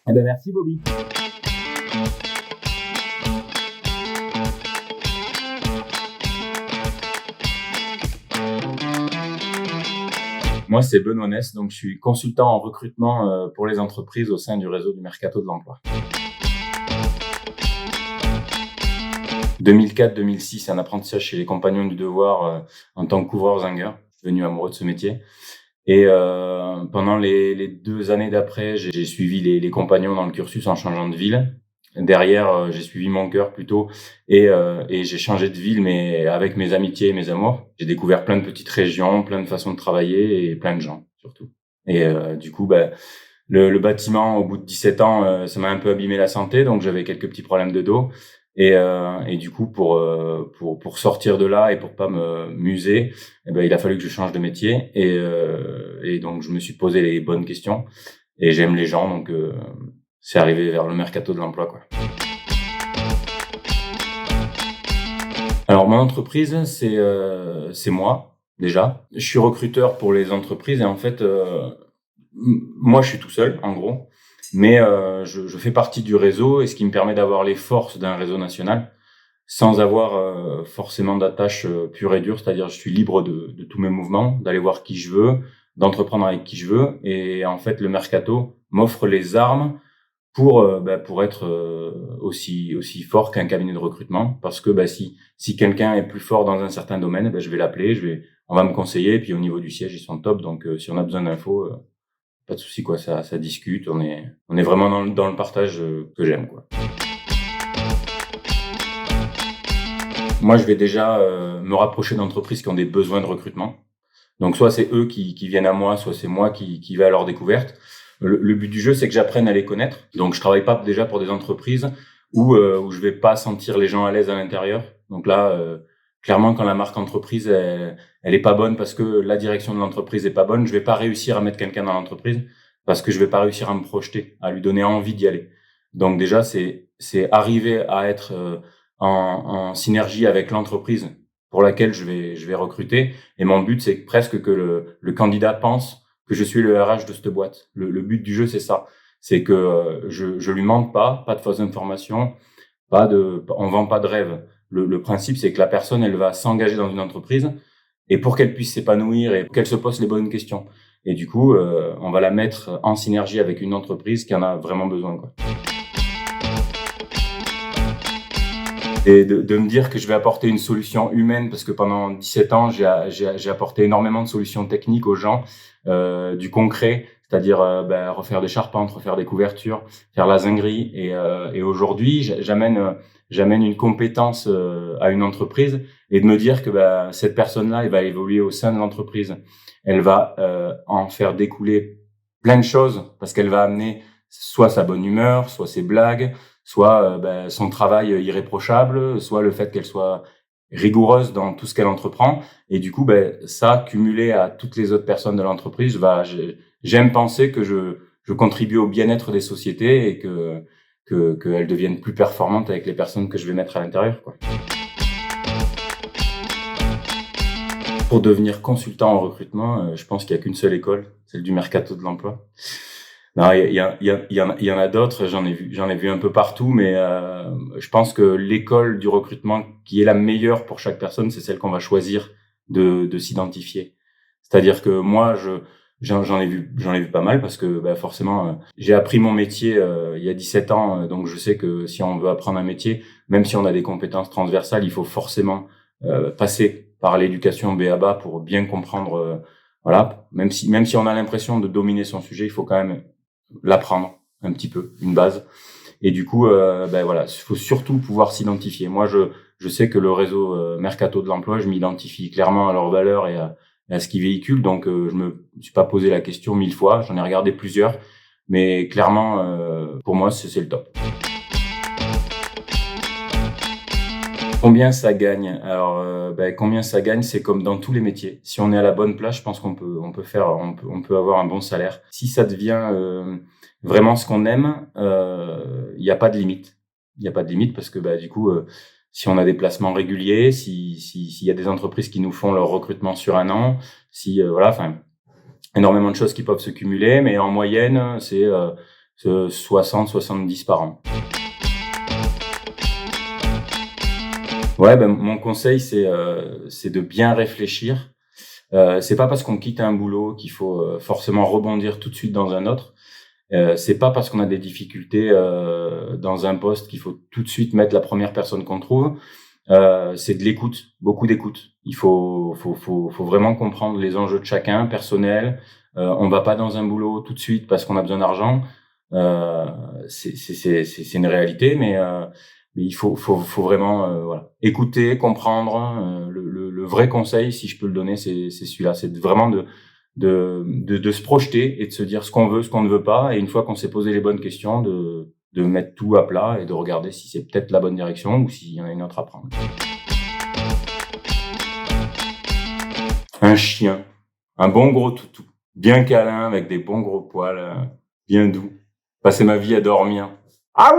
Eh ben, merci Bobby. Moi, c'est Benoît Ness, donc je suis consultant en recrutement pour les entreprises au sein du réseau du Mercato de l'Emploi. 2004-2006, un apprentissage chez les Compagnons du Devoir en tant que couvreur-zingueur. Je suis devenu amoureux de ce métier. Et pendant les 2 années d'après, j'ai suivi les Compagnons dans le cursus en changeant de ville. Derrière, j'ai suivi mon cœur plutôt et j'ai changé de ville, mais avec mes amitiés et mes amours. J'ai découvert plein de petites régions, plein de façons de travailler et plein de gens surtout. Et du coup, le bâtiment, au bout de 17 ans, ça m'a un peu abîmé la santé, donc j'avais quelques petits problèmes de dos. Et du coup, pour sortir de là et pour pas me muser, il a fallu que je change de métier. Et donc, je me suis posé les bonnes questions. Et j'aime les gens, donc c'est arrivé vers le mercato de l'emploi, quoi. Alors, mon entreprise, c'est moi déjà. Je suis recruteur pour les entreprises et en fait, moi, je suis tout seul, en gros. Mais je fais partie du réseau et ce qui me permet d'avoir les forces d'un réseau national sans avoir forcément d'attache pure et dure, c'est-à-dire je suis libre de tous mes mouvements, d'aller voir qui je veux, d'entreprendre avec qui je veux. Et en fait, le mercato m'offre les armes pour être aussi fort qu'un cabinet de recrutement, parce que si quelqu'un est plus fort dans un certain domaine, je vais l'appeler, on va me conseiller, et puis au niveau du siège, ils sont top, donc si on a besoin d'infos, pas de souci, quoi, ça discute, on est vraiment dans le partage que j'aime, quoi. Moi, je vais déjà me rapprocher d'entreprises qui ont des besoins de recrutement. Donc, soit c'est eux qui viennent à moi, soit c'est moi qui vais à leur découverte. Le but du jeu, c'est que j'apprenne à les connaître. Donc, je travaille pas déjà pour des entreprises où je vais pas sentir les gens à l'aise à l'intérieur. Donc là, clairement, quand la marque entreprise, elle est pas bonne parce que la direction de l'entreprise est pas bonne, je vais pas réussir à mettre quelqu'un dans l'entreprise parce que je vais pas réussir à me projeter, à lui donner envie d'y aller. Donc déjà, c'est arriver à être en synergie avec l'entreprise pour laquelle je vais recruter. Et mon but, c'est presque que le candidat pense que je suis le RH de cette boîte. Le but du jeu, c'est ça. C'est que je lui mente pas de fausses informations, on vend pas de rêve. Le principe, c'est que la personne, elle va s'engager dans une entreprise et pour qu'elle puisse s'épanouir et qu'elle se pose les bonnes questions. Et du coup, on va la mettre en synergie avec une entreprise qui en a vraiment besoin, quoi. Et de me dire que je vais apporter une solution humaine, parce que pendant 17 ans, j'ai apporté énormément de solutions techniques aux gens, du concret, c'est-à-dire refaire des charpentes, refaire des couvertures, faire la zinguerie. Et aujourd'hui, j'amène une compétence à une entreprise et de me dire que cette personne-là, elle va évoluer au sein de l'entreprise. Elle va en faire découler plein de choses parce qu'elle va amener soit sa bonne humeur, soit ses blagues, soit son travail irréprochable, soit le fait qu'elle soit rigoureuse dans tout ce qu'elle entreprend. Et du coup, ça, cumulé à toutes les autres personnes de l'entreprise, j'aime penser que je contribue au bien-être des sociétés et qu'elles deviennent plus performantes avec les personnes que je vais mettre à l'intérieur, quoi. Pour devenir consultant en recrutement, je pense qu'il n'y a qu'une seule école, celle du mercato de l'emploi. Non, il y en a d'autres, j'en ai vu un peu partout, mais je pense que l'école du recrutement qui est la meilleure pour chaque personne, c'est celle qu'on va choisir de s'identifier. C'est-à-dire que moi, j'en ai vu pas mal parce que forcément, j'ai appris mon métier il y a 17 ans, donc je sais que si on veut apprendre un métier, même si on a des compétences transversales, il faut forcément passer par l'éducation B.A.B.A. pour bien comprendre. Voilà, même si on a l'impression de dominer son sujet, il faut quand même l'apprendre un petit peu, une base. Et du coup, il faut surtout pouvoir s'identifier. Moi, je sais que le réseau Mercato de l'emploi, je m'identifie clairement à leurs valeurs et à ce qu'ils véhiculent. Donc, je me suis pas posé la question 1000 fois. J'en ai regardé plusieurs, mais clairement, pour moi, c'est le top. Combien ça gagne? Alors, combien ça gagne, c'est comme dans tous les métiers. Si on est à la bonne place, je pense qu'on peut avoir un bon salaire. Si ça devient vraiment ce qu'on aime, il n'y a pas de limite. Il n'y a pas de limite parce que du coup, si on a des placements réguliers, s'il y a des entreprises qui nous font leur recrutement sur un an, énormément de choses qui peuvent se cumuler, mais en moyenne, c'est 60-70 par an. Ouais, ben, mon conseil, c'est de bien réfléchir. C'est pas parce qu'on quitte un boulot qu'il faut forcément rebondir tout de suite dans un autre. C'est pas parce qu'on a des difficultés dans un poste qu'il faut tout de suite mettre la première personne qu'on trouve. C'est de l'écoute, beaucoup d'écoute. Il faut vraiment comprendre les enjeux de chacun, personnels. On va pas dans un boulot tout de suite parce qu'on a besoin d'argent. C'est une réalité, mais il faut vraiment voilà, écouter, comprendre. Le vrai conseil, si je peux le donner, c'est celui-là. C'est vraiment de se projeter et de se dire ce qu'on veut, ce qu'on ne veut pas. Et une fois qu'on s'est posé les bonnes questions, de mettre tout à plat et de regarder si c'est peut-être la bonne direction ou s'il y en a une autre à prendre. Un chien, un bon gros toutou, bien câlin avec des bons gros poils, bien doux. Passer ma vie à dormir. Ah,